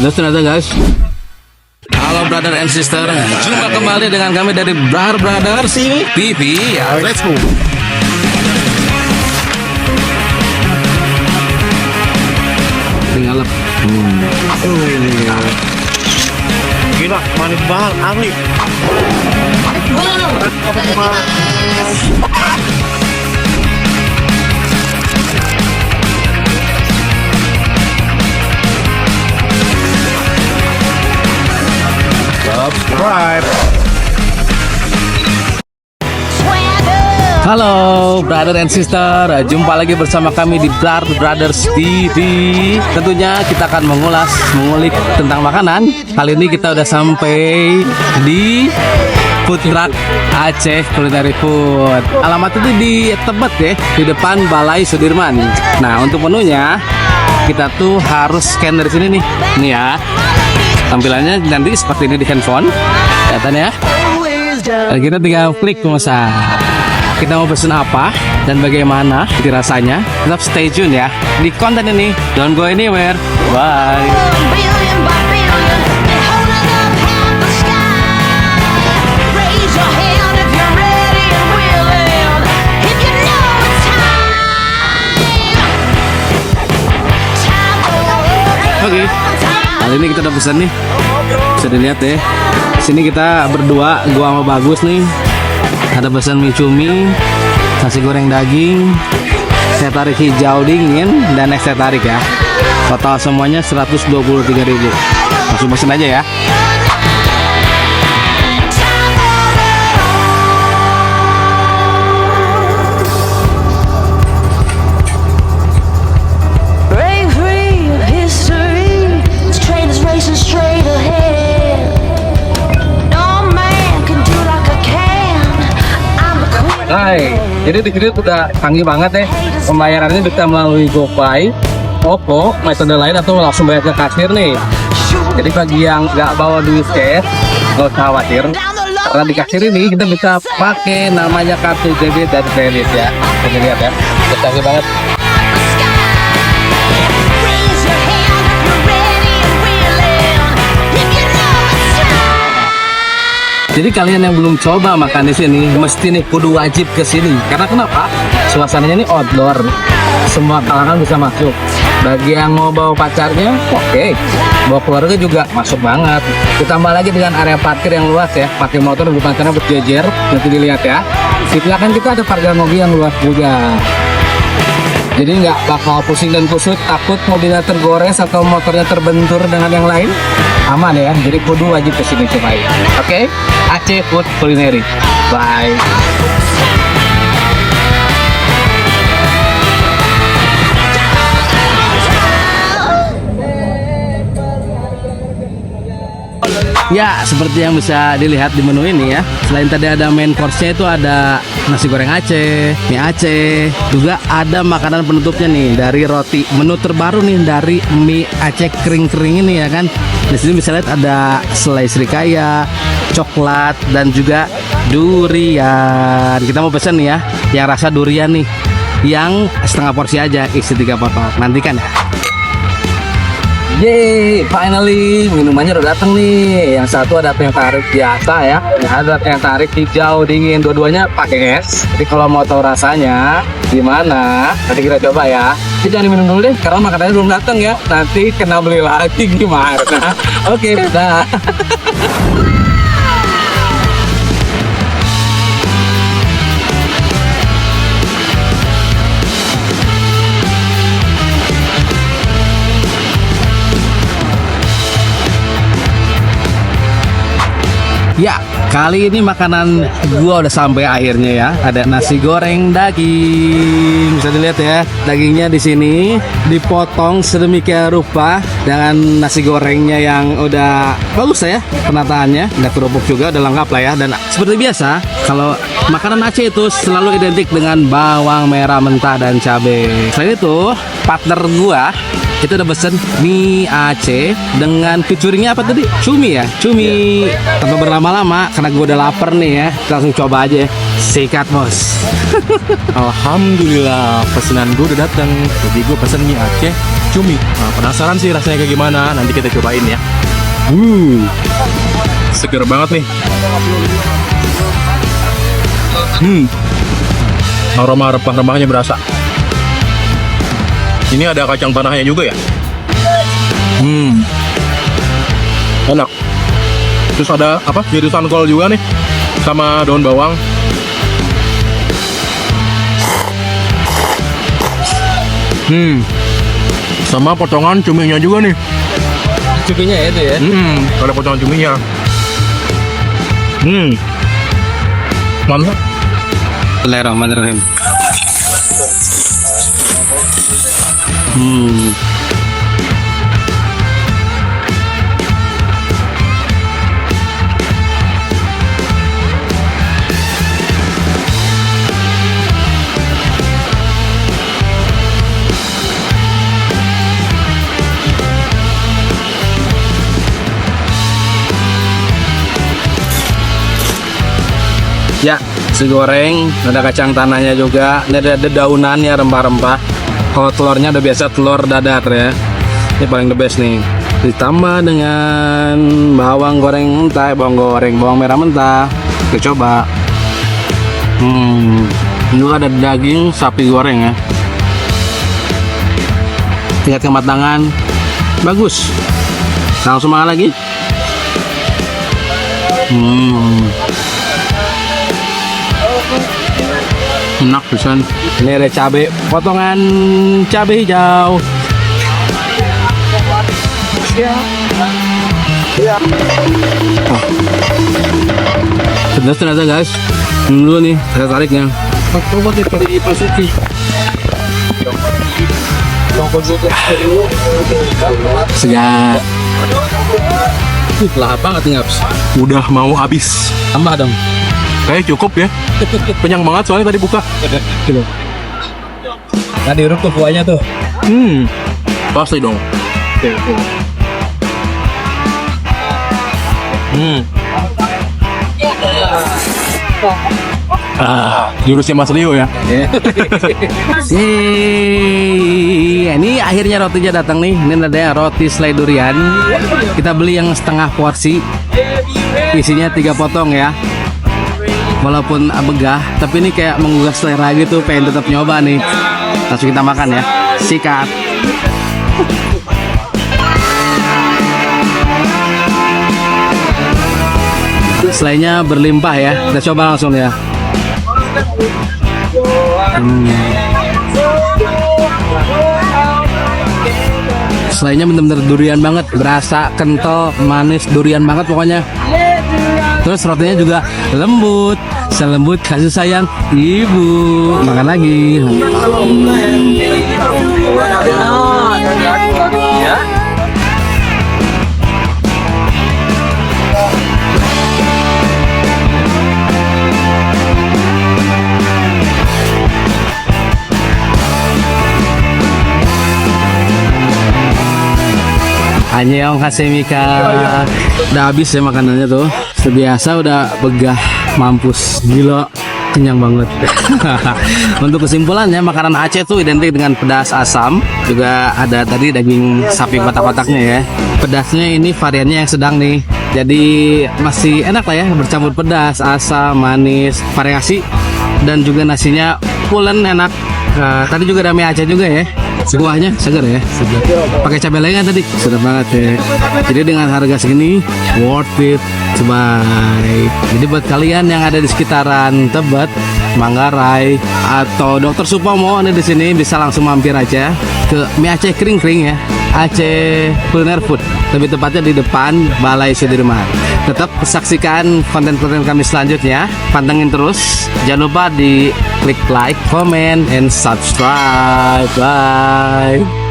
Terus ternyata guys. Halo brother and sister, jumpa kembali dengan kami dari Brothers TV. Ya, let's go. Tinggal Gila, manis banget, asli. Subscribe. Halo brother and sister, jumpa lagi bersama kami di Brothers TV. Tentunya kita akan mengulik tentang makanan. Kali ini kita udah sampai di food truck Aceh Culinary Food. Alamat itu di Tebet ya, di depan Balai Sudirman. Nah untuk menunya kita tuh harus scan dari sini nih. Nih ya, tampilannya nanti seperti ini di handphone, kelihatan ya. Dan kita tinggal klik pemesan. Kita mau pesen apa dan bagaimana rasanya. Tetap stay tune ya di konten ini. Don't go anywhere. Bye. Oke, kali ini kita udah pesan nih. Bisa dilihat ya. Sini kita berdua, gua sama Bagus nih. Ada pesan mie cumi, nasi goreng daging, teh tarik hijau dingin, dan es teh tarik ya. Total semuanya 123.000. Langsung pesen aja ya. Hai, jadi di sini udah canggih banget ya. Pembayarannya bisa melalui GoPay, OVO, metode lain atau langsung bayar ke kasir nih. Jadi bagi yang nggak bawa duit cash, nggak usah khawatir. Karena di kasir ini kita bisa pakai namanya kartu debit dan kredit ya. Bisa lihat ya, udah canggih banget. Jadi kalian yang belum coba makan di sini, mesti nih kudu wajib ke sini. Karena kenapa? Suasananya ini outdoor, semua kalangan bisa masuk. Bagi yang mau bawa pacarnya, oke. Bawa keluarga juga masuk banget. Ditambah lagi dengan area parkir yang luas ya. Parkir motor di depan sana berjejer, nanti dilihat ya. Di belakang kita ada parkir mobil yang luas juga. Jadi nggak bakal pusing dan kusut, takut mobilnya tergores atau motornya terbentur dengan yang lain. Aman ya, jadi kudu wajib kesini cobain. Oke, Aceh Food Culinary. Bye. Ya, seperti yang bisa dilihat di menu ini ya. Selain tadi ada main course-nya itu ada nasi goreng Aceh, mie Aceh, juga ada makanan penutupnya nih dari roti. Menu terbaru nih dari mie Aceh kering-kering ini ya kan. Di sini bisa lihat ada selai serikaya, coklat dan juga durian. Kita mau pesen nih ya, yang rasa durian nih, yang setengah porsi aja, isi 3 potong. Nantikan ya. Yeay, finally minumannya udah datang nih. Yang satu ada teh tarik biasa ya, ada teh tarik hijau dingin. Dua-duanya pakai es. Jadi kalau mau tahu rasanya gimana, nanti kita coba ya. Kita jangan minum dulu deh, karena makanannya belum datang ya. Nanti kena beli lagi gimana? Oke, dah. Ya, kali ini makanan gua udah sampai akhirnya ya. Ada nasi goreng daging. Bisa dilihat ya, dagingnya di sini dipotong sedemikian rupa dengan nasi gorengnya yang udah bagus ya penataannya. Ada kerupuk juga, udah lengkap lah ya. Dan seperti biasa, kalau makanan Aceh itu selalu identik dengan bawang merah mentah dan cabai. Selain itu, partner gua itu udah pesen mie Aceh dengan featuringnya apa tadi? Cumi ya? Cumi. Tanpa berlama-lama, karena gue udah lapar nih ya, kita langsung coba aja. Sikat bos. Alhamdulillah, pesanan gue udah datang. Jadi gue pesen mie Aceh cumi. Nah, penasaran sih rasanya kayak gimana. Nanti kita cobain ya. Seger banget nih. Aroma rempah-rempahnya berasa. Ini ada kacang tanahnya juga ya. Enak. Terus ada apa? Irisan kol juga nih, sama daun bawang. Sama potongan cuminya juga nih. Cuminya ya itu ya. Ada potongan cuminya. Mantap. Bismillahirrahmanirrahim. Ya, nasi goreng, ada kacang tanahnya juga, ini ada daunannya, rempah-rempah. Kalau telurnya udah biasa telur dadar ya. Ini paling the best nih. Ditambah dengan bawang goreng mentah, bawang merah mentah. Kita coba. Ini juga ada daging sapi goreng ya. Tingkat kematangan bagus. Langsung makan lagi. Enak pisan. Ini ada cabai, potongan cabai hijau. Pedas ternyata guys. Ini dulu nih, saya tariknya. Coba kita dimasuki. Segar. Lahap banget nih Ngaps. Udah mau habis. Tambah dong. Kayak cukup ya. Kenyang banget soalnya tadi buka. Tadi urut tuh kuahnya tuh. Pasti dong. Jurusnya Mas Rio ya. Ini akhirnya rotinya datang nih. Ini ada roti selai durian. Kita beli yang setengah porsi. Isinya 3 potong ya. Walaupun begah, tapi ini kayak menggugah selera gitu. Pengen tetap nyoba nih. Langsung kita makan ya. Sikat. Selainya berlimpah ya. Kita coba langsung ya. Selainya bener-bener durian banget, berasa kental, manis, durian banget pokoknya. Terus rotinya juga lembut, selembut kasih sayang ibu. Makan lagi. Annyeong Hasemika. Udah habis ya makanannya tuh. Sebiasa udah begah mampus. Gila, kenyang banget. Untuk kesimpulannya, makanan Aceh tuh identik dengan pedas asam. Juga ada tadi daging sapi kotak-kotaknya ya. Pedasnya ini variannya yang sedang nih. Jadi masih enak lah ya, bercampur pedas, asam, manis, variasi. Dan juga nasinya pulen enak. Tadi juga ada mie Aceh juga ya. Kuahnya segar ya, pakai cabai lagi kan tadi, sedap banget ya. Jadi dengan harga segini worth it, sebaik. Jadi buat kalian yang ada di sekitaran Tebet, Manggarai atau Dr. Supomo nih di sini bisa langsung mampir aja ke mie Aceh Kring-Kring ya, Aceh Kuliner Food. Lebih tepatnya di depan Balai Sudirman. Tetap saksikan konten-konten kami selanjutnya. Pantengin terus. Jangan lupa di klik like, comment, and subscribe. Bye.